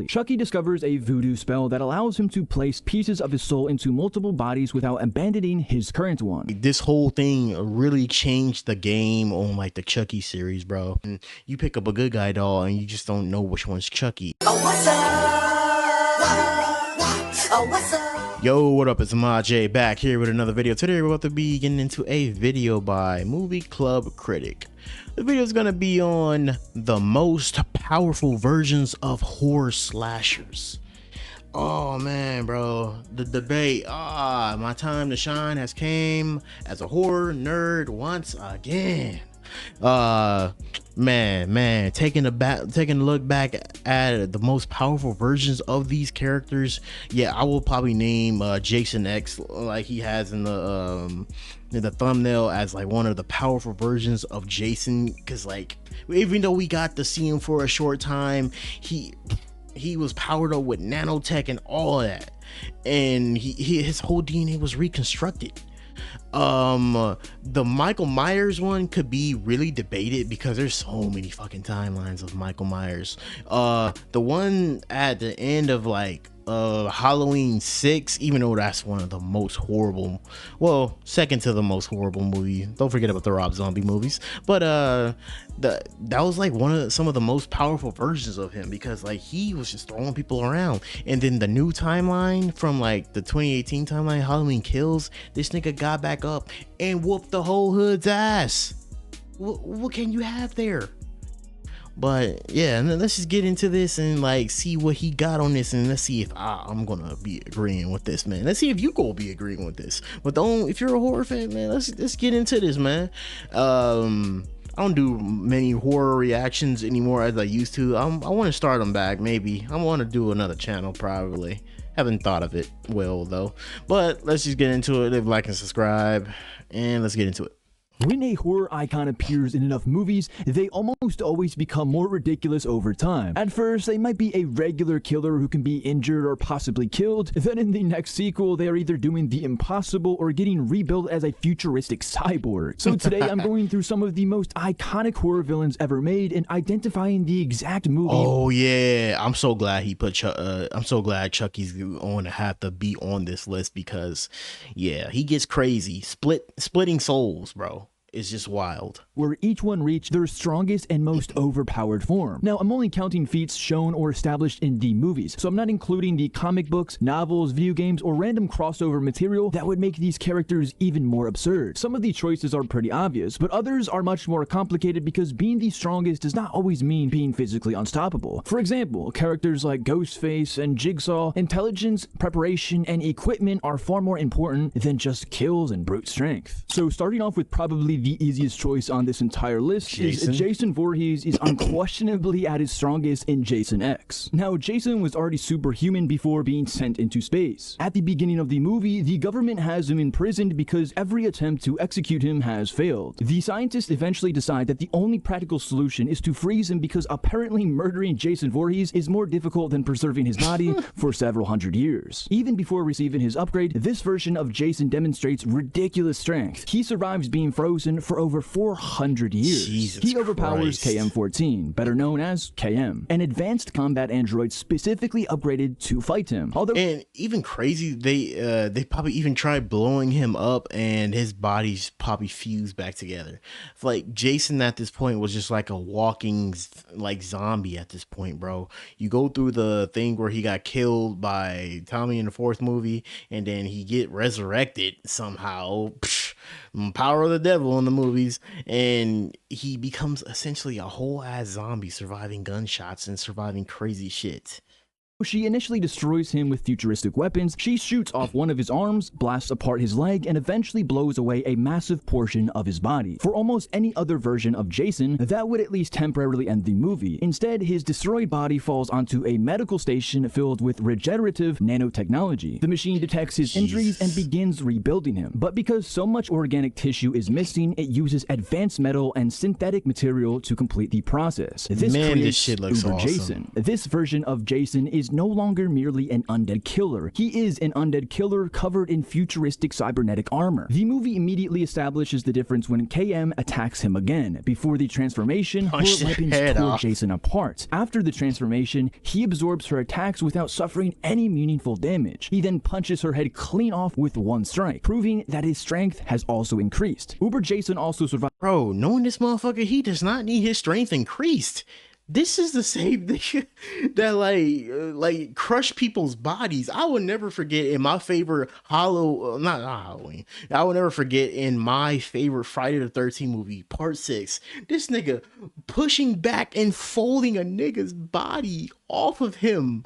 Chucky discovers a voodoo spell that allows him to place pieces of his soul into multiple bodies without abandoning his current one. This whole thing really changed the game on like the Chucky series, bro. And you pick up a good guy doll and you just don't know which one's Chucky. Oh, what's up? Oh, what's up? Yo, what up? It's Maj back here with another video. Today we're about to be getting into a video by Movie Club Critic. The video is going to be on the most powerful versions of horror slashers. Oh man, bro, the debate, my time to shine has came as a horror nerd once again. Man, taking a look back at the most powerful versions of these characters. Yeah, I will probably name Jason X, like he has in the thumbnail, as like one of the powerful versions of Jason, because like even though we got to see him for a short time, he was powered up with nanotech and all of that, and his whole DNA was reconstructed. The Michael Myers one could be really debated because there's so many fucking timelines of Michael Myers. The one at the end of like Halloween 6, even though that's one of the most horrible, well, second to the most horrible movie, don't forget about the Rob Zombie movies, but that was like some of the most powerful versions of him, because like he was just throwing people around. And then the new timeline from like the 2018 timeline, Halloween Kills, this nigga got back up and whooped the whole hood's ass. What can you have there? But yeah, and then let's just get into this and like see what he got on this, and let's see if I'm gonna be agreeing with this, man. Let's see if you gonna be agreeing with this. But if you're a horror fan, man, let's get into this, man. I don't do many horror reactions anymore as I used to. I want to start them back. Maybe I want to do another channel, probably. Haven't thought of it well though. But let's just get into it. Leave a like and subscribe, and let's get into it. When a horror icon appears in enough movies, they almost always become more ridiculous over time. At first, they might be a regular killer who can be injured or possibly killed. Then in the next sequel, they are either doing the impossible or getting rebuilt as a futuristic cyborg. So today, I'm going through some of the most iconic horror villains ever made and identifying the exact movie. Oh yeah, I'm so glad he put I'm so glad Chucky's going to have to be on this list, because yeah, he gets crazy. Splitting souls, bro. Is just wild. Where each one reached their strongest and most overpowered form. Now, I'm only counting feats shown or established in the movies, so I'm not including the comic books, novels, video games, or random crossover material that would make these characters even more absurd. Some of the choices are pretty obvious, but others are much more complicated, because being the strongest does not always mean being physically unstoppable. For example, characters like Ghostface and Jigsaw, intelligence, preparation, and equipment are far more important than just kills and brute strength. So starting off with probably the easiest choice on this entire list is Jason Voorhees is unquestionably at his strongest in Jason X. Now, Jason was already superhuman before being sent into space. At the beginning of the movie, the government has him imprisoned because every attempt to execute him has failed. The scientists eventually decide that the only practical solution is to freeze him, because apparently murdering Jason Voorhees is more difficult than preserving his body for several hundred years. Even before receiving his upgrade, this version of Jason demonstrates ridiculous strength. He survives being frozen for over 400 years. Jesus he overpowers Christ. KM-14, better known as KM, an advanced combat android specifically upgraded to fight him. Although, and even crazy, they probably even tried blowing him up and his body's probably fused back together. It's like Jason at this point was just like a walking like zombie at this point, bro. You go through the thing where he got killed by Tommy in the 4th movie, and then he get resurrected somehow. Power of the devil in the movies, and he becomes essentially a whole ass zombie, surviving gunshots and surviving crazy shit. She initially destroys him with futuristic weapons. She shoots off one of his arms, blasts apart his leg, and eventually blows away a massive portion of his body. For almost any other version of Jason, that would at least temporarily end the movie. Instead, his destroyed body falls onto a medical station filled with regenerative nanotechnology. The machine detects his injuries and begins rebuilding him. But because so much organic tissue is missing, it uses advanced metal and synthetic material to complete the process. This creates this shit looks Uber awesome. Jason. This version of Jason is is no longer merely an undead killer. He is an undead killer covered in futuristic cybernetic armor. The movie immediately establishes the difference when KM attacks him again. Before the transformation, her weapons tore Jason apart. After the transformation, he absorbs her attacks without suffering any meaningful damage. He then punches her head clean off with one strike, proving that his strength has also increased. Uber Jason also survived. Bro, knowing this motherfucker, he does not need his strength increased. This is the same thing that like crush people's bodies. I will never forget in my favorite not Halloween. I will never forget in my favorite Friday the 13th movie, Part 6. This nigga pushing back and folding a nigga's body off of him.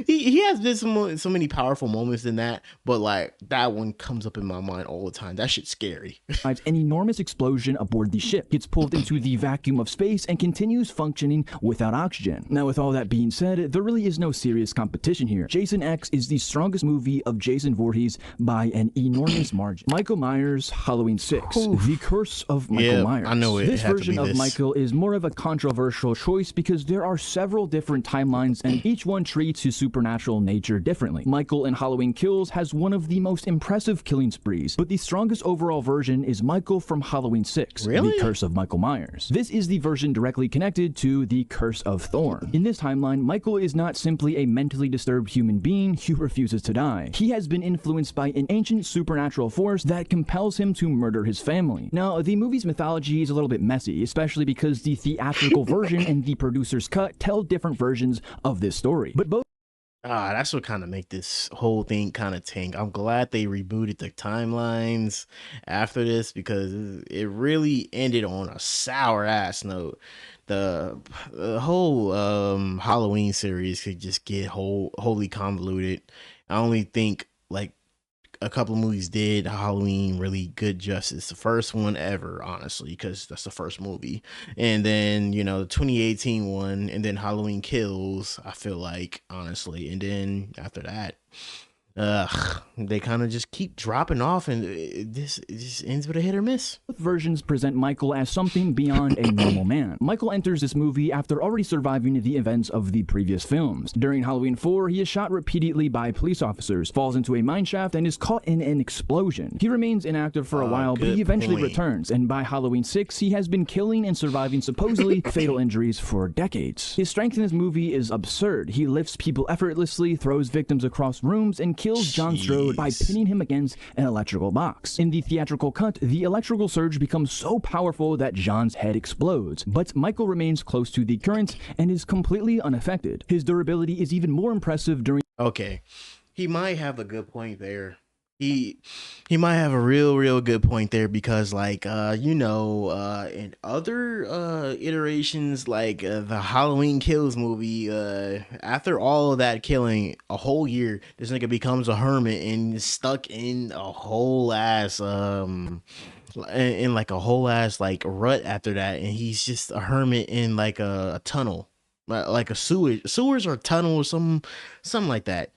He has this so many powerful moments in that, but like that one comes up in my mind all the time. That shit's scary. An enormous explosion aboard the ship, gets pulled into the vacuum of space, and continues functioning without oxygen. Now, with all that being said, there really is no serious competition here. Jason X is the strongest movie of Jason Voorhees by an enormous margin. Michael Myers, Halloween 6, The Curse of Michael Myers. I know it. This version of Michael is more of a controversial choice because there are several different timelines and each one treats his supernatural nature differently. Michael in Halloween Kills has one of the most impressive killing sprees, but the strongest overall version is Michael from Halloween 6, The Curse of Michael Myers. This is the version directly connected to The Curse of Thorn. In this timeline, Michael is not simply a mentally disturbed human being who refuses to die. He has been influenced by an ancient supernatural force that compels him to murder his family. Now, the movie's mythology is a little bit messy, especially because the theatrical version and the producer's cut tell different versions of this story. But both that's what kind of make this whole thing kind of tank. I'm glad they rebooted the timelines after this because it really ended on a sour ass note. The whole Halloween series could just get wholly convoluted. I only think like a couple of movies did Halloween really good justice. The first one ever, honestly, because that's the first movie. And then, you know, the 2018 one, and then Halloween Kills, I feel like, honestly. And then after that, they kind of just keep dropping off, and it just ends with a hit or miss. Both versions present Michael as something beyond a normal man. Michael enters this movie after already surviving the events of the previous films. During Halloween 4, he is shot repeatedly by police officers, falls into a mineshaft, and is caught in an explosion. He remains inactive for a while, but he eventually returns, and by Halloween 6, he has been killing and surviving supposedly fatal injuries for decades. His strength in this movie is absurd. He lifts people effortlessly, throws victims across rooms, and kills John Strode by pinning him against an electrical box. In the theatrical cut, the electrical surge becomes so powerful that John's head explodes, but Michael remains close to the current and is completely unaffected. His durability is even more impressive during— Okay, he might have a good point there. He might have a real good point there because like you know, in other iterations like the Halloween Kills movie, after all of that killing a whole year, this nigga becomes a hermit and is stuck in a whole ass in like a whole ass like rut after that, and he's just a hermit in like a tunnel, like a sewers or tunnel or something like that.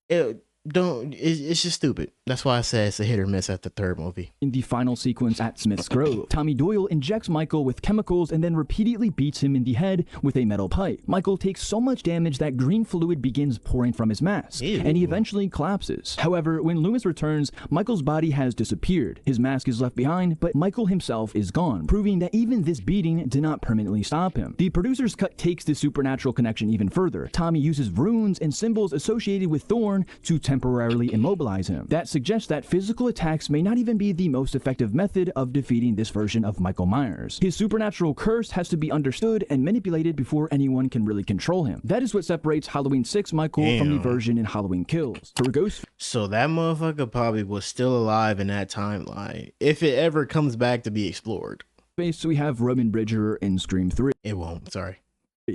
It's just stupid. That's why I said it's a hit or miss at the third movie. In the final sequence at Smith's Grove, Tommy Doyle injects Michael with chemicals and then repeatedly beats him in the head with a metal pipe. Michael takes so much damage that green fluid begins pouring from his mask, and he eventually collapses. However, when Loomis returns, Michael's body has disappeared. His mask is left behind, but Michael himself is gone, proving that even this beating did not permanently stop him. The producer's cut takes the supernatural connection even further. Tommy uses runes and symbols associated with Thorn to temporarily immobilize him. That suggests that physical attacks may not even be the most effective method of defeating this version of Michael Myers. His supernatural curse has to be understood and manipulated before anyone can really control him. That is what separates Halloween 6 Michael from the version in Halloween Kills. For Ghostface, so that motherfucker probably was still alive in that timeline, if it ever comes back to be explored. we have Roman Bridger in Scream 3. It won't, sorry.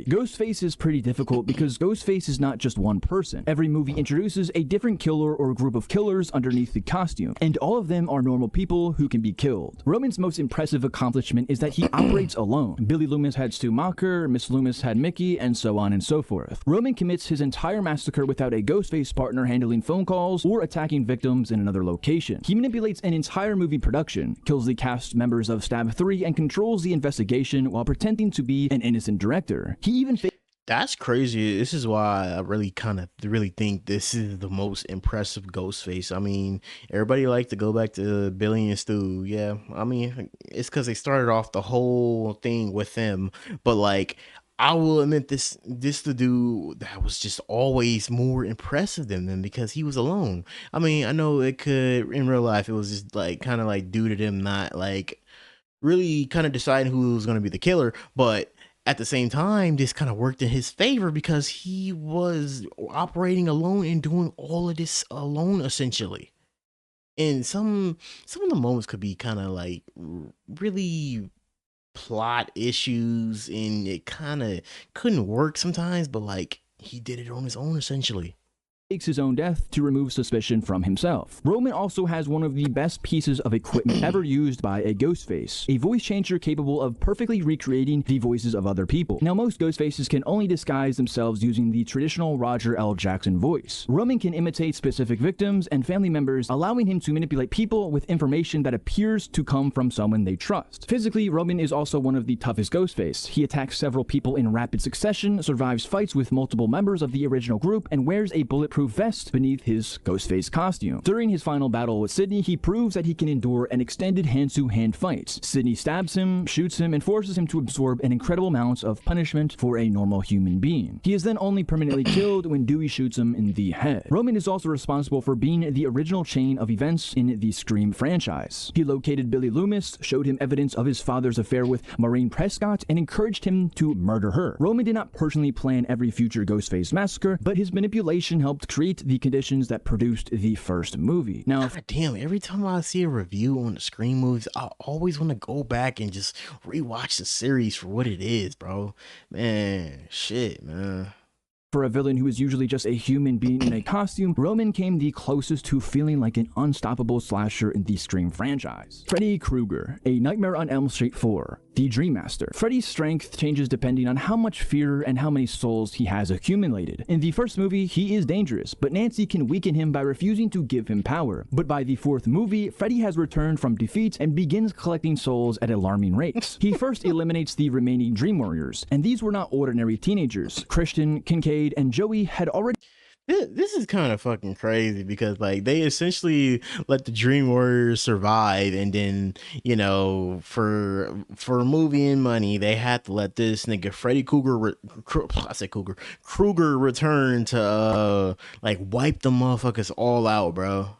Ghostface is pretty difficult because Ghostface is not just one person. Every movie introduces a different killer or group of killers underneath the costume, and all of them are normal people who can be killed. Roman's most impressive accomplishment is that he operates alone. Billy Loomis had Stu Macher, Miss Loomis had Mickey, and so on and so forth. Roman commits his entire massacre without a Ghostface partner handling phone calls or attacking victims in another location. He manipulates an entire movie production, kills the cast members of Stab 3, and controls the investigation while pretending to be an innocent director. He even That's crazy. This is why I really kind of really think this is the most impressive Ghostface. I mean, everybody like to go back to Billy and Stu. Yeah, I mean, it's because they started off the whole thing with them. But like, I will admit this the dude that was just always more impressive than them because he was alone. I mean, I know it could in real life it was just like kind of like due to them not like really kind of deciding who was going to be the killer, but at the same time, this kind of worked in his favor because he was operating alone and doing all of this alone essentially. And some of the moments could be kind of like really plot issues and it kind of couldn't work sometimes, but like he did it on his own essentially. Takes his own death to remove suspicion from himself. Roman also has one of the best pieces of equipment ever used by a Ghostface, a voice changer capable of perfectly recreating the voices of other people. Now, most Ghostfaces can only disguise themselves using the traditional Roger L. Jackson voice. Roman can imitate specific victims and family members, allowing him to manipulate people with information that appears to come from someone they trust. Physically, Roman is also one of the toughest Ghostface. He attacks several people in rapid succession, survives fights with multiple members of the original group, and wears a bulletproof vest beneath his Ghostface costume. During his final battle with Sidney, he proves that he can endure an extended hand-to-hand fight. Sidney stabs him, shoots him, and forces him to absorb an incredible amount of punishment for a normal human being. He is then only permanently killed when Dewey shoots him in the head. Roman is also responsible for being the original chain of events in the Scream franchise. He located Billy Loomis, showed him evidence of his father's affair with Maureen Prescott, and encouraged him to murder her. Roman did not personally plan every future Ghostface massacre, but his manipulation helped create the conditions that produced the first movie. Now, God damn, every time I see a review on the Scream movies, I always want to go back and just rewatch the series for what it is, bro. Man, shit, man. for a villain who is usually just a human being in a costume, Roman came the closest to feeling like an unstoppable slasher in the Scream franchise. Freddy Krueger, A Nightmare on Elm Street 4, the Dream Master. Freddy's strength changes depending on how much fear and how many souls he has accumulated. In the first movie, he is dangerous, but Nancy can weaken him by refusing to give him power. But by the fourth movie, Freddy has returned from defeat and begins collecting souls at alarming rates. He first eliminates the remaining Dream Warriors, and these were not ordinary teenagers. Christian, Kincaid, and Joey had already This is kind of fucking crazy because like they essentially let the Dream Warriors survive, and then you know for movie and money they had to let this nigga Freddy Krueger return to like wipe the motherfuckers all out, bro.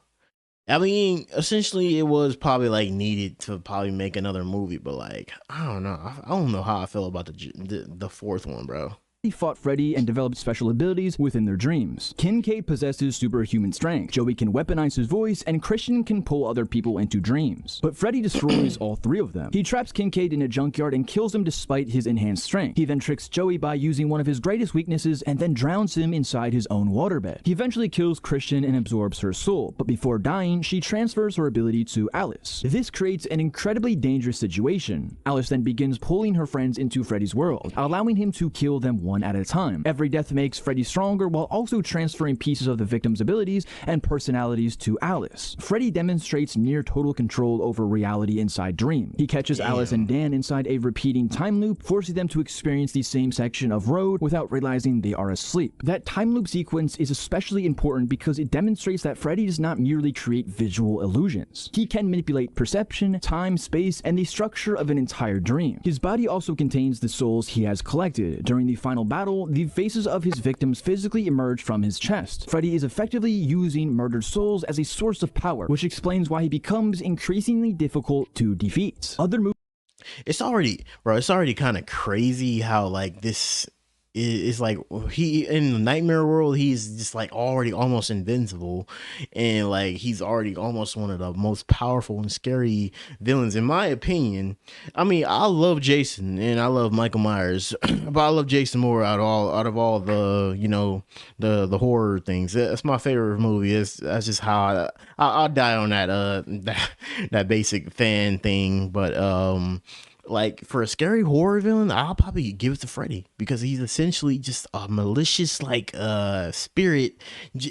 I mean, essentially, it was probably like needed to probably make another movie, but like I don't know, I don't know how I feel about the fourth one, bro. fought Freddy and developed special abilities within their dreams. Kincaid possesses superhuman strength, Joey can weaponize his voice, and Christian can pull other people into dreams. But Freddy destroys all three of them. He traps Kincaid in a junkyard and kills him despite his enhanced strength. He then tricks Joey by using one of his greatest weaknesses and then drowns him inside his own waterbed. He eventually kills Christian and absorbs her soul, but before dying, she transfers her ability to Alice. This creates an incredibly dangerous situation. Alice then begins pulling her friends into Freddy's world, allowing him to kill them one at a time. Every death makes Freddy stronger while also transferring pieces of the victim's abilities and personalities to Alice. Freddy demonstrates near total control over reality inside Dream. He catches Alice and Dan inside a repeating time loop, forcing them to experience the same section of road without realizing they are asleep. That time loop sequence is especially important because it demonstrates that Freddy does not merely create visual illusions. He can manipulate perception, time, space, and the structure of an entire dream. His body also contains the souls he has collected. During the final battle, the faces of his victims physically emerge from his chest. Freddy is effectively using murdered souls as a source of power, which explains why he becomes increasingly difficult to defeat. It's already kind of crazy how like this is like he in the nightmare world he's just like already almost invincible, and like he's already almost one of the most powerful and scary villains in my opinion. I mean, I love Jason and I love Michael Myers but I love Jason more out of all the, you know, the horror things. That's my favorite movie. That's just how I'll die on that basic fan thing. But like for a scary horror villain, I'll probably give it to Freddy because he's essentially just a malicious like spirit,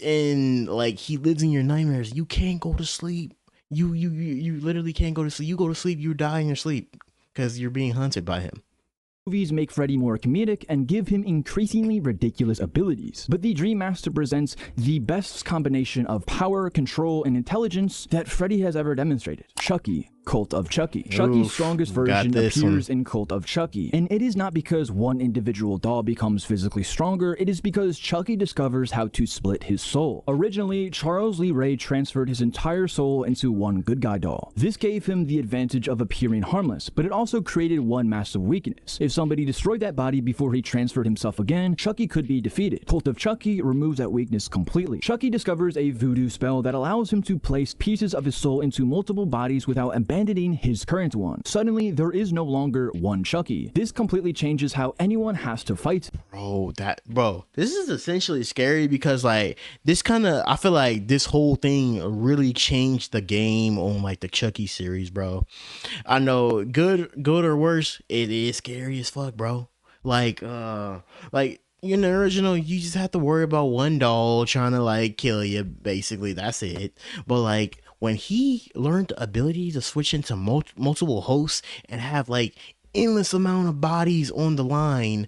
and like he lives in your nightmares. You can't go to sleep. You literally can't go to sleep. You go to sleep, you die in your sleep because you're being hunted by him. Movies make Freddy more comedic and give him increasingly ridiculous abilities, but the Dream Master presents the best combination of power, control, and intelligence that Freddy has ever demonstrated. Chucky. Cult of Chucky. Chucky's strongest version appears in Cult of Chucky, and it is not because one individual doll becomes physically stronger, it is because Chucky discovers how to split his soul. Originally, Charles Lee Ray transferred his entire soul into one good guy doll. This gave him the advantage of appearing harmless, but it also created one massive weakness. If somebody destroyed that body before he transferred himself again, Chucky could be defeated. Cult of Chucky removes that weakness completely. Chucky discovers a voodoo spell that allows him to place pieces of his soul into multiple bodies without abandoning his current one. Suddenly, there is no longer one Chucky. This completely changes how anyone has to fight. Bro, this is essentially scary because like I feel like this whole thing really changed the game on like the Chucky series, bro. I know good or worse, it is scary as fuck, bro. Like in the original, you just have to worry about one doll trying to like kill you, basically. That's it. But like when he learned the ability to switch into multiple hosts and have like endless amount of bodies on the line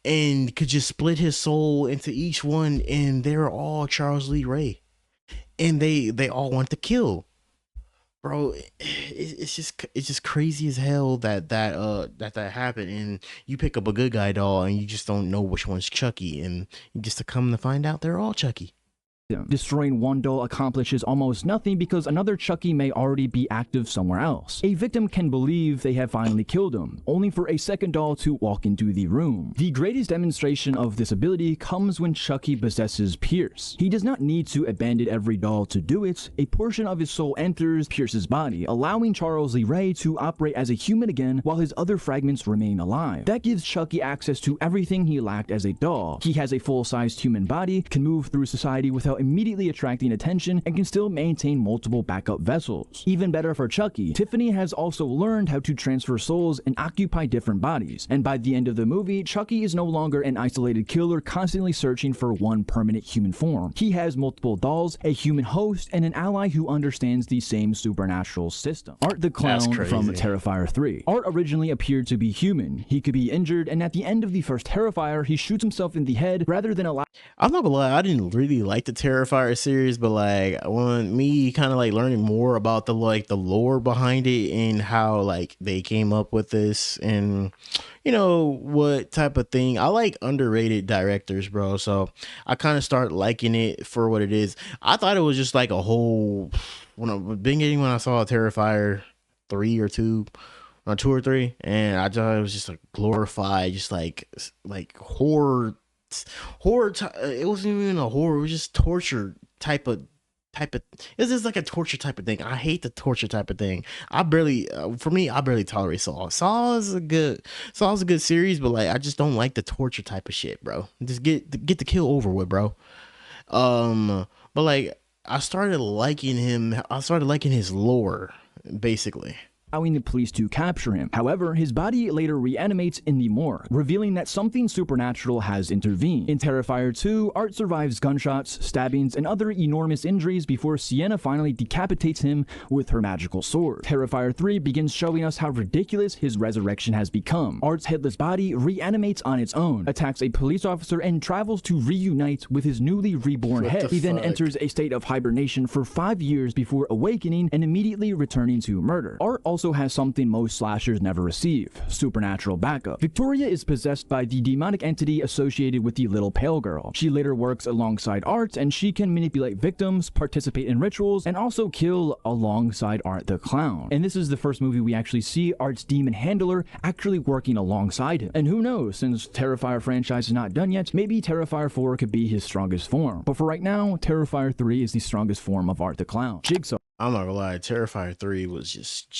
and could just split his soul into each one, and they're all Charles Lee Ray and they all want to kill, bro. It's just crazy as hell that happened, and you pick up a good guy doll and you just don't know which one's Chucky, and just to come to find out they're all Chucky. Destroying one doll accomplishes almost nothing because another Chucky may already be active somewhere else. A victim can believe they have finally killed him, only for a second doll to walk into the room. The greatest demonstration of this ability comes when Chucky possesses Pierce. He does not need to abandon every doll to do it. A portion of his soul enters Pierce's body, allowing Charles Lee Ray to operate as a human again while his other fragments remain alive. That gives Chucky access to everything he lacked as a doll. He has a full-sized human body, can move through society without immediately attracting attention, and can still maintain multiple backup vessels. Even better for Chucky, Tiffany has also learned how to transfer souls and occupy different bodies, and by the end of the movie, Chucky is no longer an isolated killer constantly searching for one permanent human form. He has multiple dolls, a human host, and an ally who understands the same supernatural system. Art the Clown from Terrifier 3. Art originally appeared to be human. He could be injured, and at the end of the first Terrifier, he shoots himself in the head rather than allow— I'm not gonna lie, I didn't really like the Terrifier series, but like when me kind of like learning more about the lore behind it and how like they came up with this, and you know what type of thing, I like underrated directors, bro. So I kind of start liking it for what it is. I thought it was just like a whole, when I saw Terrifier 3 or 2 or 2 or 3, and I thought it was just like glorified, just like horror. It wasn't even a horror, it was just torture type of it's just like a torture type of thing. I hate the torture type of thing. I barely tolerate Saw is a good series, but like I just don't like the torture type of shit, bro. Just get the kill over with, bro. But like I started liking his lore, basically, allowing the police to capture him. However, his body later reanimates in the morgue, revealing that something supernatural has intervened. In Terrifier 2, Art survives gunshots, stabbings, and other enormous injuries before Sienna finally decapitates him with her magical sword. Terrifier 3 begins showing us how ridiculous his resurrection has become. Art's headless body reanimates on its own, attacks a police officer, and travels to reunite with his newly reborn head. He then enters a state of hibernation for 5 years before awakening and immediately returning to murder. Art also has something most slashers never receive: supernatural backup. Victoria is possessed by the demonic entity associated with the little pale girl. She later works alongside Art, and she can manipulate victims, participate in rituals, and also kill alongside Art the Clown. And this is the first movie we actually see Art's demon handler actually working alongside him. And who knows, since Terrifier franchise is not done yet, maybe Terrifier 4 could be his strongest form. But for right now, Terrifier 3 is the strongest form of Art the Clown. Jigsaw. I'm not gonna lie, Terrifier 3 was just,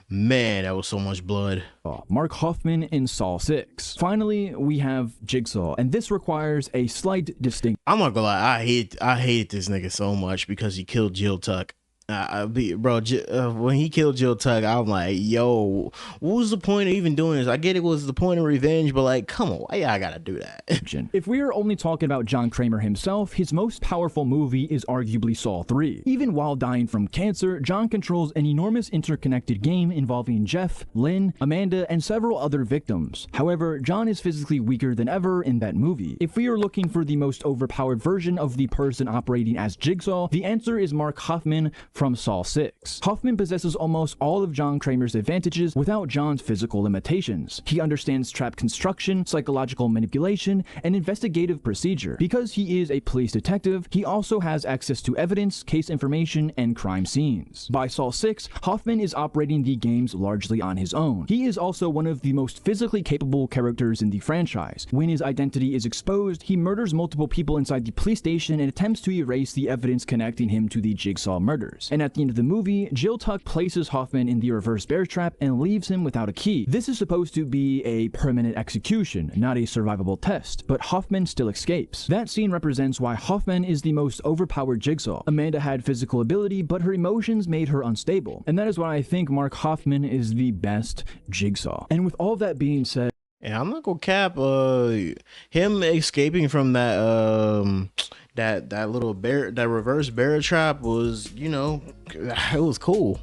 man, that was so much blood. Mark Hoffman in Saw 6. Finally, we have Jigsaw, and this requires a slight distinction. I'm not gonna lie, I hate this nigga so much because he killed Jill Tuck. When he killed Jill Tuck, I'm like, yo, what was the point of even doing this? I get it was the point of revenge, but like, come on, why y'all gotta do that? If we are only talking about John Kramer himself, his most powerful movie is arguably Saw 3. Even while dying from cancer, John controls an enormous interconnected game involving Jeff, Lynn, Amanda, and several other victims. However, John is physically weaker than ever in that movie. If we are looking for the most overpowered version of the person operating as Jigsaw, the answer is Mark Hoffman from Saw 6. Hoffman possesses almost all of John Kramer's advantages without John's physical limitations. He understands trap construction, psychological manipulation, and investigative procedure. Because he is a police detective, he also has access to evidence, case information, and crime scenes. By Saw 6, Hoffman is operating the games largely on his own. He is also one of the most physically capable characters in the franchise. When his identity is exposed, he murders multiple people inside the police station and attempts to erase the evidence connecting him to the Jigsaw murders. And at the end of the movie, Jill Tuck places Hoffman in the reverse bear trap and leaves him without a key. This is supposed to be a permanent execution, not a survivable test, but Hoffman still escapes. That scene represents why Hoffman is the most overpowered Jigsaw. Amanda had physical ability, but her emotions made her unstable. And that is why I think Mark Hoffman is the best Jigsaw. And with all that being said, and I'm not gonna cap him escaping from that that little that reverse bear trap was, you know, it was cool.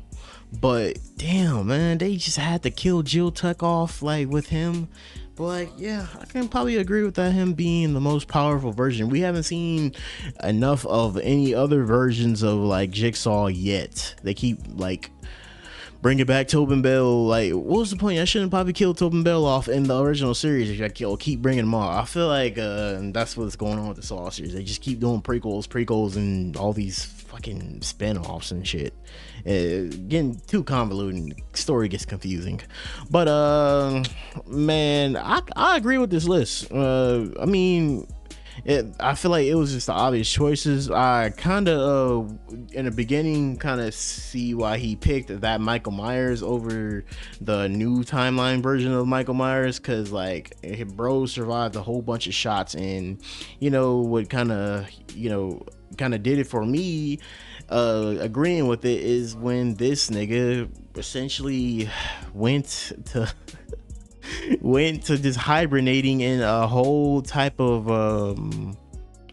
But damn, man, they just had to kill Jill Tuck off like with him. But like, yeah, I can probably agree with that, him being the most powerful version. We haven't seen enough of any other versions of like Jigsaw yet. They keep like bring it back Tobin Bell. Like, what was the point? I shouldn't probably kill Tobin Bell off in the original series. If I keep bringing them off. I feel like that's what's going on with the Saw series. They just keep doing prequels, and all these fucking spin-offs and shit. Getting too convoluted. Story gets confusing. But man, I agree with this list. I mean, I feel like it was just the obvious choices. I kind of in the beginning kind of see why he picked that Michael Myers over the new timeline version of Michael Myers, because like bro survived a whole bunch of shots, and you know what kind of did it for me, agreeing with it, is when this nigga essentially went to just hibernating in a whole type of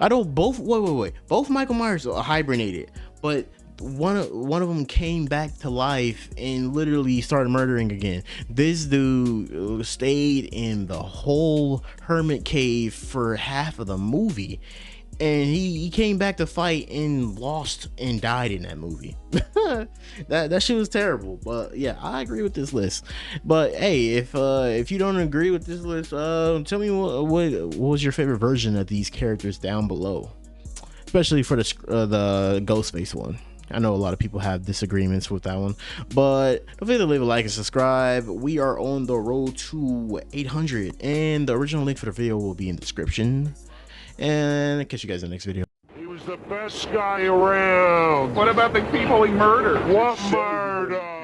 I don't both Michael Myers hibernated, but one of them came back to life and literally started murdering again. This dude stayed in the whole hermit cave for half of the movie, and he came back to fight and lost and died in that movie. that shit was terrible. But yeah, I agree with this list. But hey, if you don't agree with this list, tell me what was your favorite version of these characters down below, especially for the Ghostface one. I know a lot of people have disagreements with that one, but don't forget to leave a like and subscribe. We are on the road to 800, and the original link for the video will be in the description. And I'll catch you guys in the next video. He was the best guy around. What about the people he murdered? What murder?